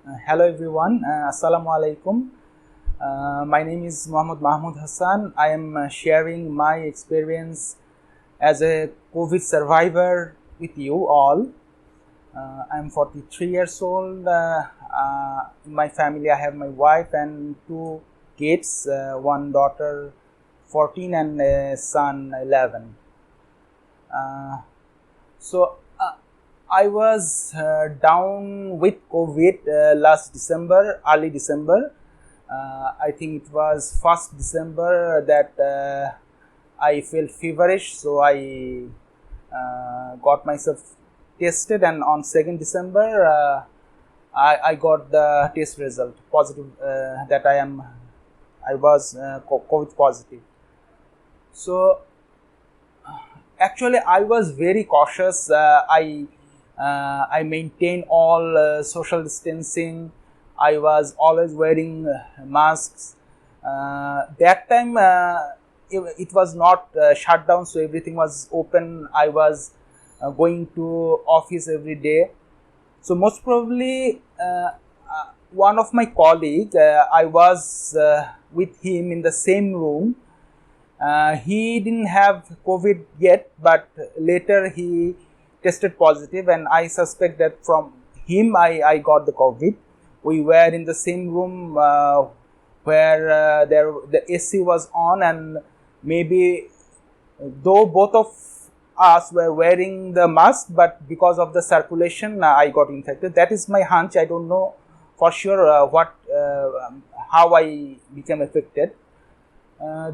Hello everyone, Assalamu alaikum. My name is Muhammad Mahmoud Hassan. I am sharing my experience as a COVID survivor with you all. I am 43 years old. In my family, I have my wife and two kids, one daughter 14 and a son 11. So I was down with COVID last December, early December. I think it was 1st December that I felt feverish, so I got myself tested, and on 2nd December I got the test result positive that I was COVID positive. So actually I was very cautious. I maintain all social distancing. I was always wearing masks. That time it was not shut down, so everything was open. I was going to office every day. So most probably one of my colleague, I was with him in the same room. He didn't have COVID yet, but later he tested positive, and I suspect that from him I got the COVID. We were in the same room where the AC was on, and maybe though both of us were wearing the mask, but because of the circulation I got infected. That is my hunch. I don't know for sure how I became affected.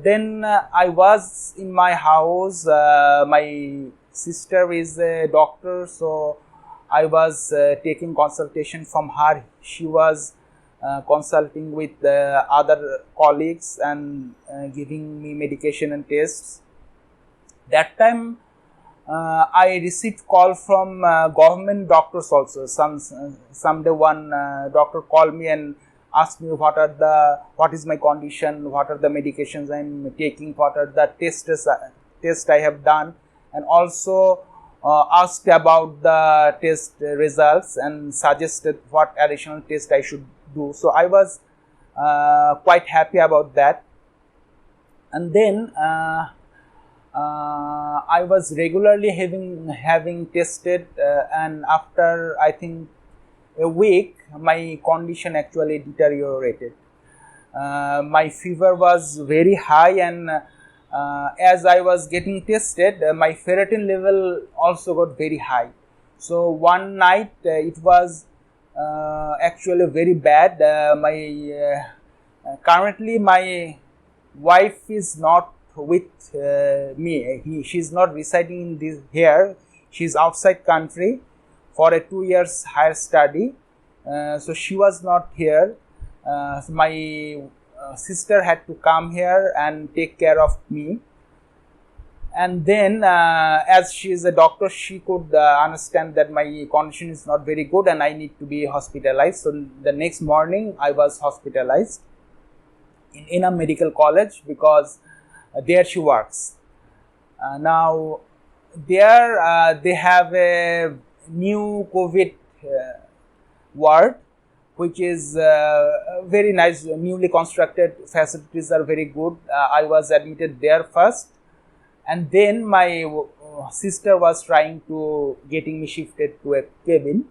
Then I was in my house. My sister is a doctor, so I was taking consultation from her. She was consulting with other colleagues and giving me medication and tests. That time I received call from government doctors also. Someday one doctor called me and asked me what is my condition, what are the medications I'm taking, what are the tests I have done, and also asked about the test results and suggested what additional test I should do. So I was quite happy about that. And then I was regularly having tested, and after I think a week, my condition actually deteriorated. My fever was very high, and as I was getting tested, my ferritin level also got very high. So one night it was actually very bad. Currently my wife is not with me. She's not residing in this here. She's outside country for a 2 years higher study. So she was not here. So my sister had to come here and take care of me. And then as she is a doctor, she could understand that my condition is not very good and I need to be hospitalized. So the next morning I was hospitalized in a medical college, because there she works. Now there they have a new COVID ward, which is very nice, newly constructed. Facilities are very good. I was admitted there first, and then my sister was trying to getting me shifted to a cabin.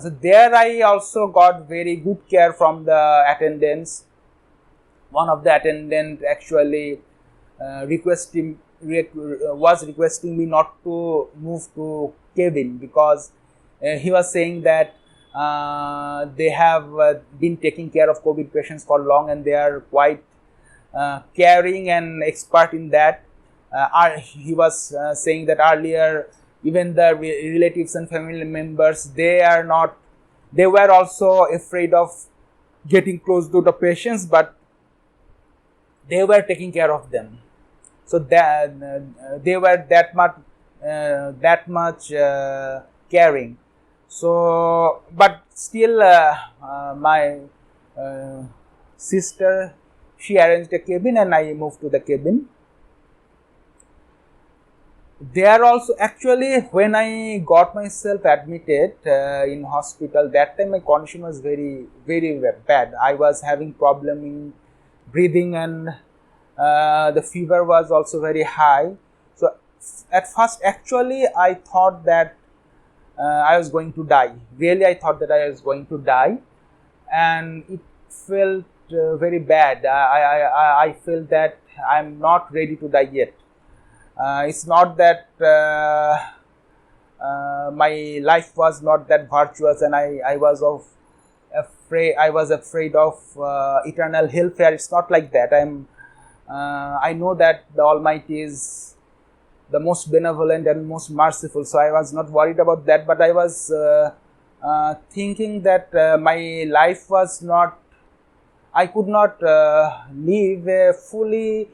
So there I also got very good care from the attendants. One of the attendant actually was requesting me not to move to cabin, because he was saying that they have been taking care of COVID patients for long, and they are quite caring and expert in that. He was saying that earlier even the relatives and family members, they were also afraid of getting close to the patients, but they were taking care of them. So that they were that much caring. So but still my sister, she arranged a cabin and I moved to the cabin. There also, actually, when I got myself admitted in hospital, that time my condition was very bad. I was having problem in breathing, and the fever was also very high. So at first, actually, I thought that I was going to die. Really, I thought that I was going to die, and it felt very bad. I felt that I'm not ready to die yet. It's not that my life was not that virtuous, and I was afraid of eternal hellfire. It's not like that. I know that the Almighty is the most benevolent and most merciful, so I was not worried about that. But I was thinking that my life was not. I could not live a fully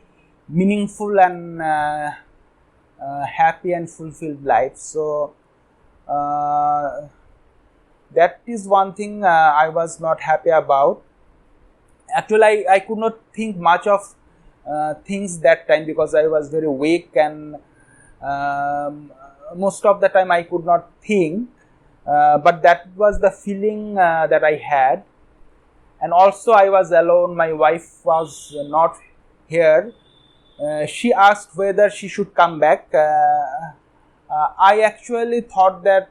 meaningful and happy and fulfilled life. So that is one thing I was not happy about. Actually, I could not think much of things that time because I was very weak, and most of the time I could not think. But that was the feeling that I had. And also I was alone. My wife was not here. She asked whether she should come back. I actually thought that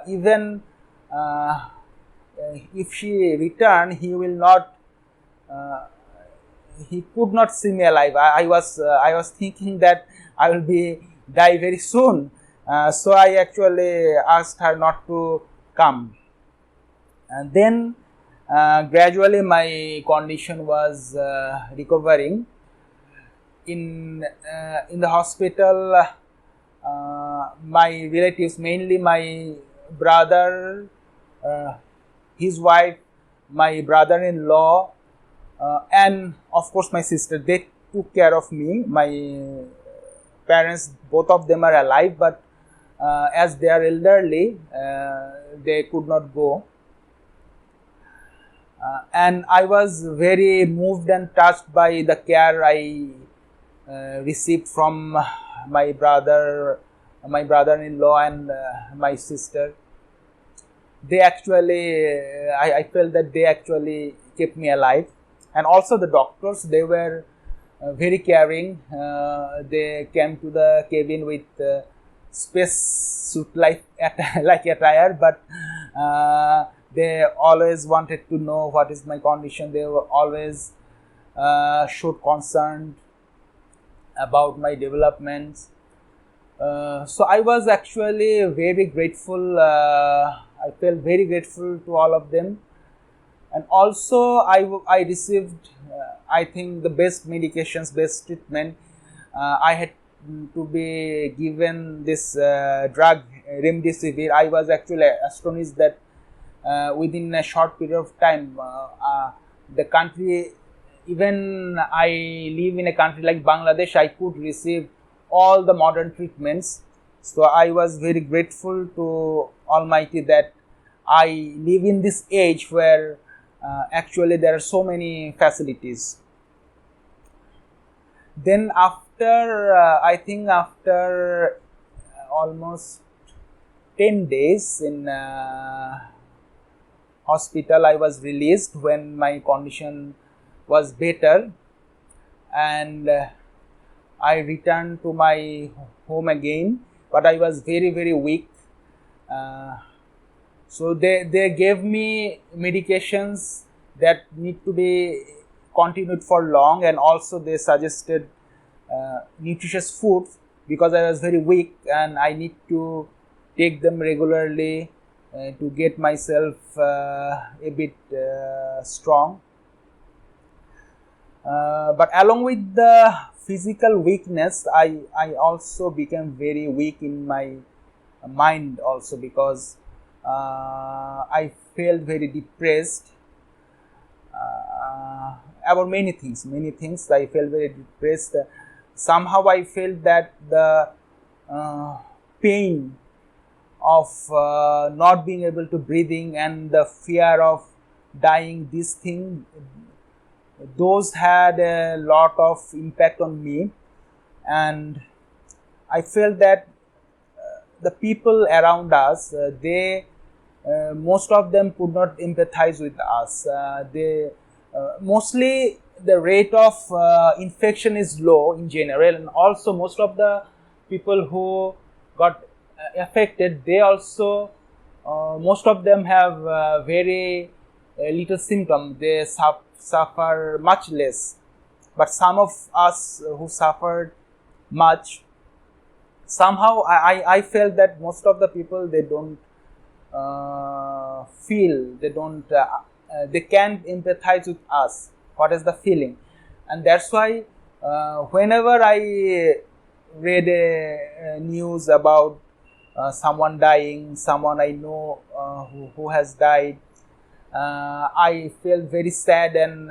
even if she returned, he will not. He could not see me alive. I was thinking that I will be die very soon. So I actually asked her not to come. And then gradually my condition was recovering. In the hospital, my relatives, mainly my brother, his wife, my brother-in-law, and of course my sister, they took care of me. My parents, both of them are alive, but as they are elderly, they could not go. And I was very moved and touched by the care I received from my brother-in-law and my sister. They actually, I felt that they actually kept me alive. And also the doctors, they were very caring. They came to the cabin with space suit like attire, but they always wanted to know what is my condition. They were always showed concern about my developments. So I was actually very grateful. I felt very grateful to all of them. And also I received, I think, the best medications, best treatment. I had to be given this drug remdesivir. I was actually astonished that within a short period of time, the country, even I live in a country like Bangladesh, I could receive all the modern treatments. So I was very grateful to Almighty that I live in this age where actually there are so many facilities. Then after, I think after almost 10 days in hospital, I was released when my condition was better, and I returned to my home again, but I was very weak. So they gave me medications that need to be continued for long, and also they suggested nutritious food because I was very weak and I need to take them regularly to get myself a bit strong. But along with the physical weakness, I also became very weak in my mind also, because I felt very depressed about many things. I felt very depressed. Somehow I felt that the pain of not being able to breathing and the fear of dying, this thing, those had a lot of impact on me. And I felt that the people around us, they most of them could not empathize with us. They mostly the rate of infection is low in general, and also most of the people who got affected, they also most of them have very little symptom. They suffer much less, but some of us who suffered much, somehow I felt that most of the people, they don't feel, they can't empathize with us what is the feeling. And that's why whenever I read a news about someone dying, someone I know who has died, I felt very sad, and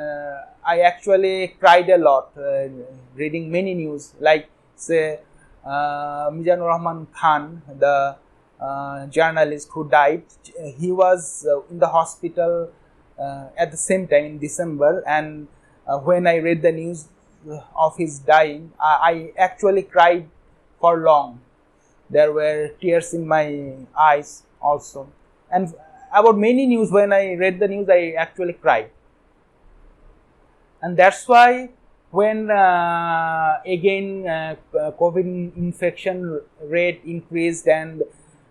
I actually cried a lot reading many news, like say Mizanur Rahman Khan, the journalist who died. He was in the hospital at the same time in December, and when I read the news of his dying, I actually cried for long. There were tears in my eyes also, and about many news, when I read the news, I actually cried. And that's why when again COVID infection rate increased, and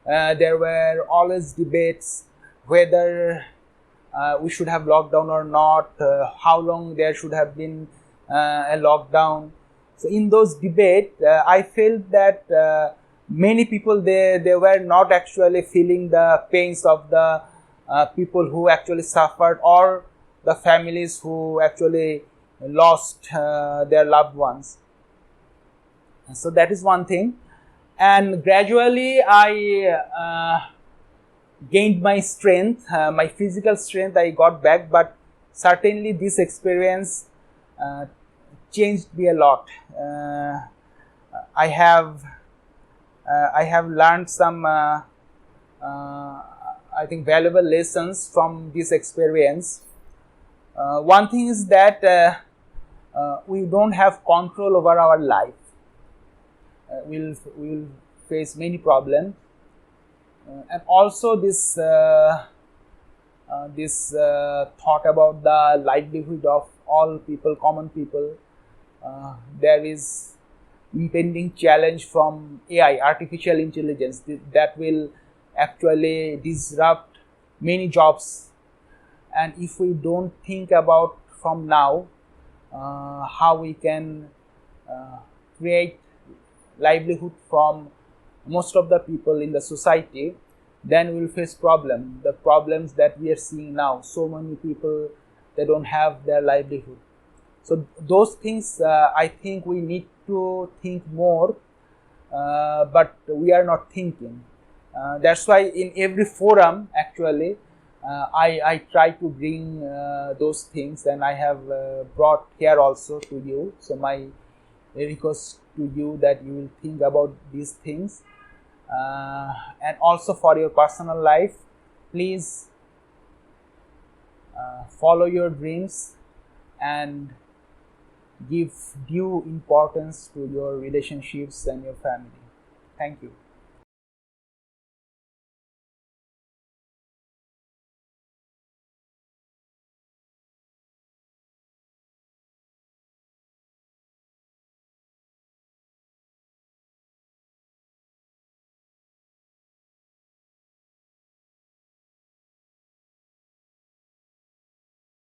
there were always debates whether we should have lockdown or not, how long there should have been a lockdown. So in those debates, I felt that many people, they were not actually feeling the pains of the people who actually suffered, or the families who actually lost their loved ones. So that is one thing. And gradually I gained my strength, my physical strength I got back, but certainly this experience changed me a lot. I have learned some I think valuable lessons from this experience. One thing is that we don't have control over our life. We'll face many problems, and also this thought about the livelihood of all people, common people. There is impending challenge from AI, artificial intelligence, that will actually disrupt many jobs. And if we don't think about from now how we can create livelihood from most of the people in the society, then we will face problem. The problems that we are seeing now, so many people, they don't have their livelihood. So those things, I think we need to think more, but we are not thinking. That's why in every forum, actually, I try to bring those things, and I have brought here also to you. So my request to you that you will think about these things, and also for your personal life, please follow your dreams and give due importance to your relationships and your family. Thank you.